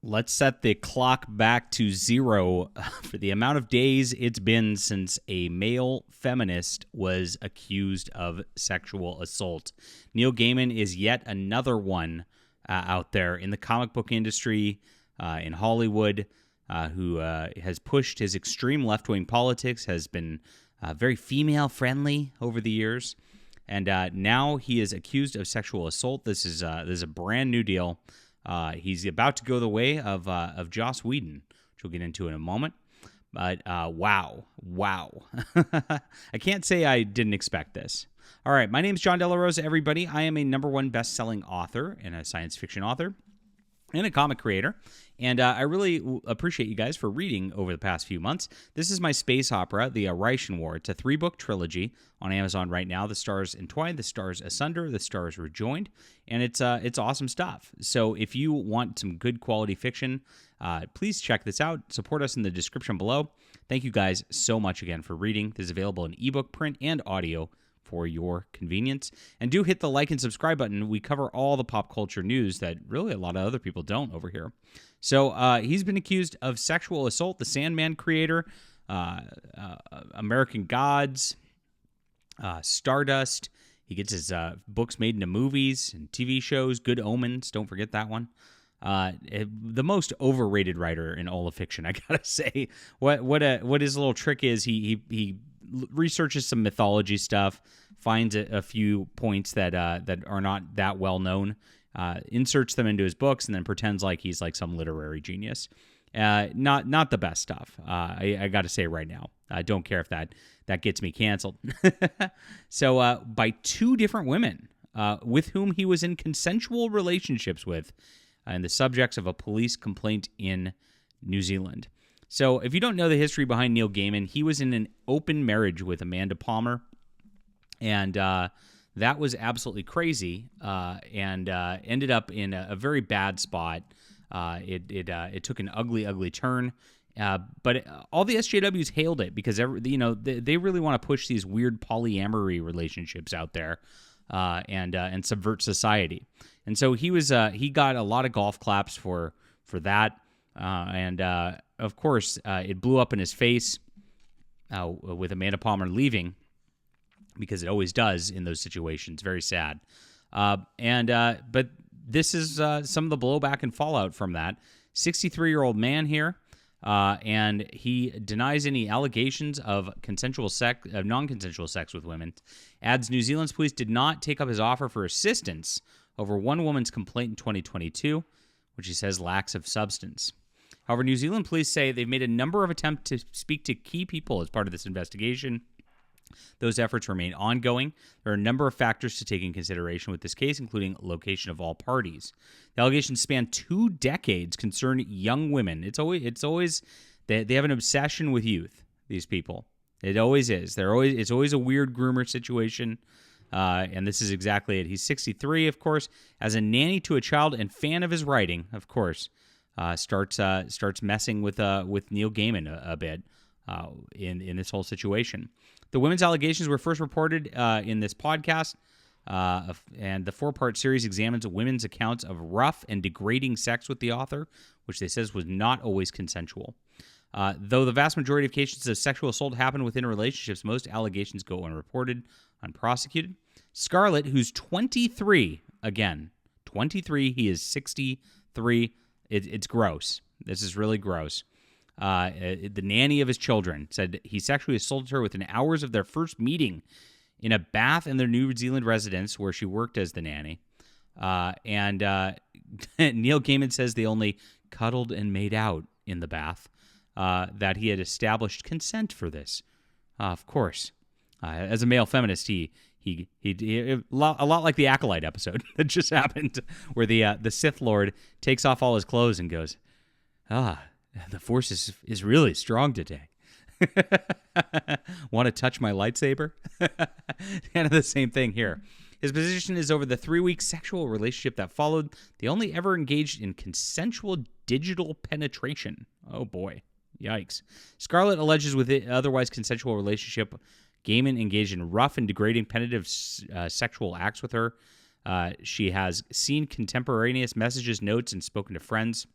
Let's set the clock back to 0 for the amount of days it's been since a male feminist was accused of sexual assault. Neil Gaiman is yet another one out there in the comic book industry, in Hollywood, who has pushed his extreme left-wing politics, has been very female-friendly over the years, and now he is accused of sexual assault. This is a brand new deal. He's about to go the way of Joss Whedon, which we'll get into in a moment. But wow. I can't say I didn't expect this. All right, my name's John Della Rosa, everybody. I am a #1 best-selling author and a science fiction author and a comic creator. And I really appreciate you guys for reading over the past few months. This is my space opera, The Arishan War. It's a 3-book trilogy on Amazon right now. The Stars Entwined, The Stars Asunder, The Stars Rejoined, and it's awesome stuff. So if you want some good quality fiction, please check this out. Support us in the description below. Thank you guys so much again for reading. This is available in ebook, print, and audio for your convenience. And do hit the like and subscribe button. We cover all the pop culture news that really a lot of other people don't over here. So he's been accused of sexual assault. The Sandman creator, American Gods, Stardust. He gets his books made into movies and TV shows. Good Omens, don't forget that one. The most overrated writer in all of fiction, I gotta say. What his little trick is, he researches some mythology stuff, finds a few points that are not that well known, inserts them into his books, and then pretends like he's like some literary genius. Not the best stuff. I got to say right now. I don't care if that gets me canceled. So by 2 different women with whom he was in consensual relationships with, and the subjects of a police complaint in New Zealand. So if you don't know the history behind Neil Gaiman, he was in an open marriage with Amanda Palmer, and that was absolutely crazy, and ended up in a very bad spot. It took an ugly turn, but all the SJWs hailed it because they really want to push these weird polyamory relationships out there, and subvert society. And so he got a lot of golf claps for that, and of course it blew up in his face with Amanda Palmer leaving, because it always does in those situations. Very sad. But this is some of the blowback and fallout from that. 63-year-old man here, and he denies any allegations of non-consensual sex with women. Adds New Zealand's police did not take up his offer for assistance over one woman's complaint in 2022, which he says lacks of substance. However, New Zealand police say they've made a number of attempts to speak to key people as part of this investigation. Those efforts remain ongoing. There are a number of factors to take in consideration with this case, including location of all parties. The allegations span 2 decades, concern young women. It's always they have an obsession with youth, these people. It always is. It's always a weird groomer situation, and this is exactly it. He's 63, of course, as a nanny to a child and fan of his writing, of course. Starts messing with Neil Gaiman a bit in this whole situation. The women's allegations were first reported in this podcast, and the 4-part series examines women's accounts of rough and degrading sex with the author, which they says was not always consensual. Though the vast majority of cases of sexual assault happen within relationships, most allegations go unreported, unprosecuted. Scarlett, who's 23, again, 23, he is 63. It's gross. This is really gross. The nanny of his children said he sexually assaulted her within hours of their first meeting in a bath in their New Zealand residence where she worked as the nanny. And Neil Gaiman says they only cuddled and made out in the bath, that he had established consent for this. Of course. As a male feminist, he a lot like the Acolyte episode that just happened, where the Sith Lord takes off all his clothes and goes, the Force is really strong today. Want to touch my lightsaber? Kind of the same thing here. His position is over the 3-week sexual relationship that followed. They only ever engaged in consensual digital penetration. Oh boy. Yikes. Scarlett alleges with an otherwise consensual relationship, Gaiman engaged in rough and degrading penetrative sexual acts with her. She has seen contemporaneous messages, notes, and spoken to friends.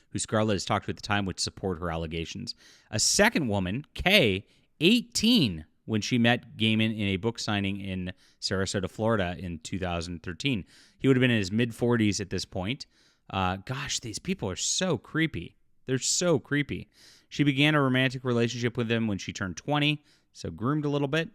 who Scarlett has talked to at the time, would support her allegations. A second woman, Kay, 18, when she met Gaiman in a book signing in Sarasota, Florida in 2013. He would have been in his mid-40s at this point. Gosh, these people are so creepy. They're so creepy. She began a romantic relationship with him when she turned 20, so groomed a little bit,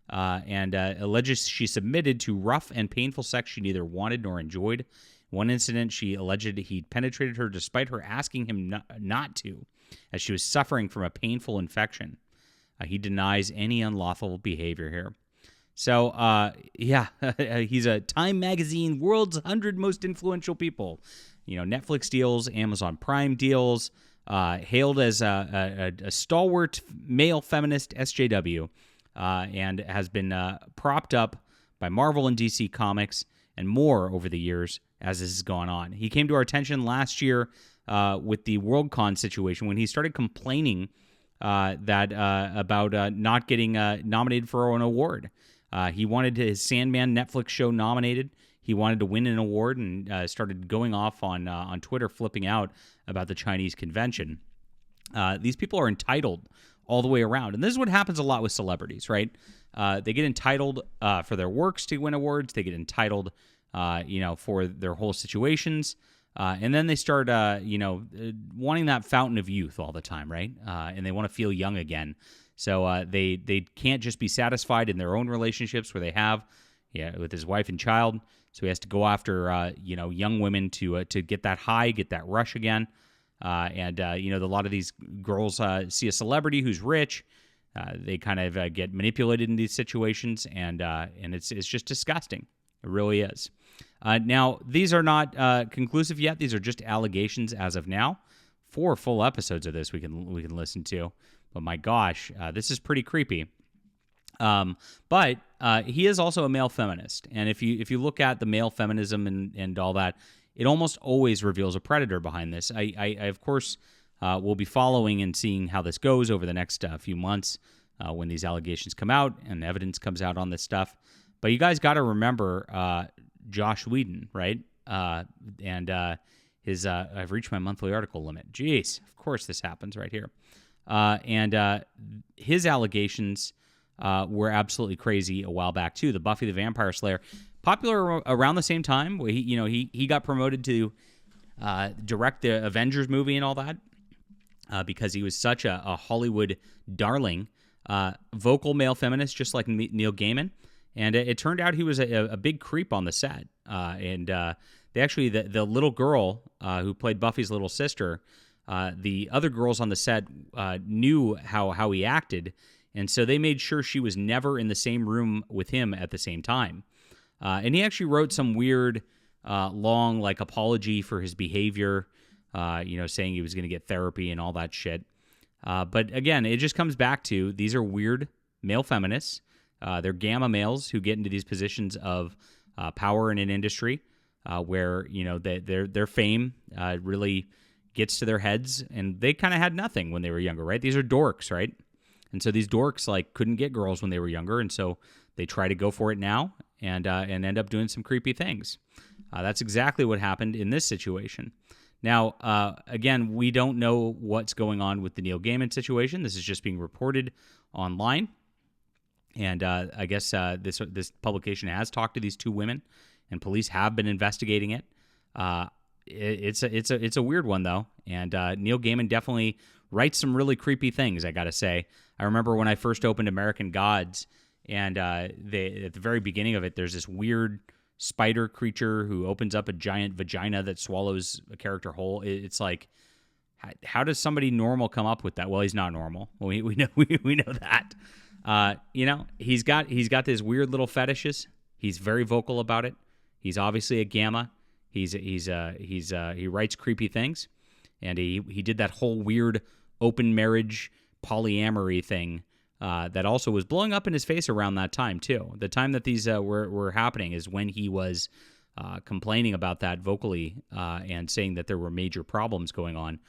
and alleges she submitted to rough and painful sex she neither wanted nor enjoyed. One incident, she alleged he penetrated her despite her asking him not to, as she was suffering from a painful infection. He denies any unlawful behavior here. So, yeah, he's a Time Magazine World's 100 Most Influential People. Netflix deals, Amazon Prime deals, hailed as a stalwart male feminist SJW, and has been propped up by Marvel and DC Comics and more over the years as this has gone on. He came to our attention last year with the Worldcon situation when he started complaining about not getting nominated for an award. He wanted his Sandman Netflix show nominated. He wanted to win an award and started going off on Twitter, flipping out about the Chinese convention. These people are entitled all the way around. And this is what happens a lot with celebrities, right? They get entitled for their works to win awards. They get entitled, for their whole situations. And then they start, wanting that fountain of youth all the time, right? And they want to feel young again. So they can't just be satisfied in their own relationships where they have, with his wife and child. So he has to go after, young women to get that high, get that rush again. A lot of these girls see a celebrity who's rich. They kind of get manipulated in these situations, and it's just disgusting. It really is. Now, these are not conclusive yet. These are just allegations as of now. 4 full episodes of this we can listen to. But my gosh, this is pretty creepy. But he is also a male feminist, and if you look at the male feminism and all that, it almost always reveals a predator behind this. I of course will be following and seeing how this goes over the next few months when these allegations come out and evidence comes out on this stuff. But you guys got to remember Josh Whedon, right? His I've reached my monthly article limit. Jeez, of course this happens right here. His allegations were absolutely crazy a while back too. The Buffy the Vampire Slayer, popular around the same time. He got promoted to direct the Avengers movie and all that because he was such a Hollywood darling, vocal male feminist, just like Neil Gaiman. And it turned out he was a big creep on the set. They actually, the little girl who played Buffy's little sister, the other girls on the set knew how he acted, and so they made sure she was never in the same room with him at the same time. And he actually wrote some weird, long, apology for his behavior, saying he was going to get therapy and all that shit. But again, it just comes back to these are weird male feminists. They're gamma males who get into these positions of power in an industry where their fame really gets to their heads, and they kind of had nothing when they were younger, right? These are dorks, right? And so these dorks couldn't get girls when they were younger, and so they try to go for it now and end up doing some creepy things. That's exactly what happened in this situation. Now, again, we don't know what's going on with the Neil Gaiman situation. This is just being reported online. And I guess this publication has talked to these 2 women, and police have been investigating it. It's a weird one though, and Neil Gaiman definitely writes some really creepy things. I gotta say, I remember when I first opened American Gods, and at the very beginning of it, there's this weird spider creature who opens up a giant vagina that swallows a character whole. It's like, how does somebody normal come up with that? Well, he's not normal. We know that. He's got these weird little fetishes. He's very vocal about it. He's obviously a gamma. He writes creepy things, and he did that whole weird open marriage polyamory thing that also was blowing up in his face around that time too. The time that these were happening is when he was complaining about that vocally and saying that there were major problems going on.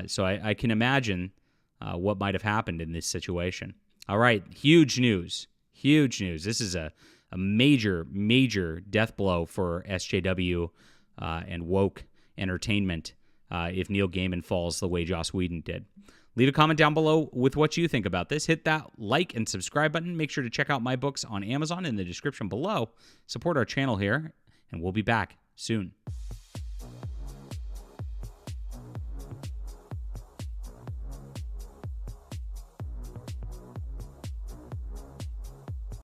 So I can imagine what might have happened in this situation. All right, huge news. This is a major death blow for SJW and woke entertainment. if Neil Gaiman falls the way Joss Whedon did. Leave a comment down below with what you think about this. Hit that like and subscribe button. Make sure to check out my books on Amazon in the description below. Support our channel here, and we'll be back soon.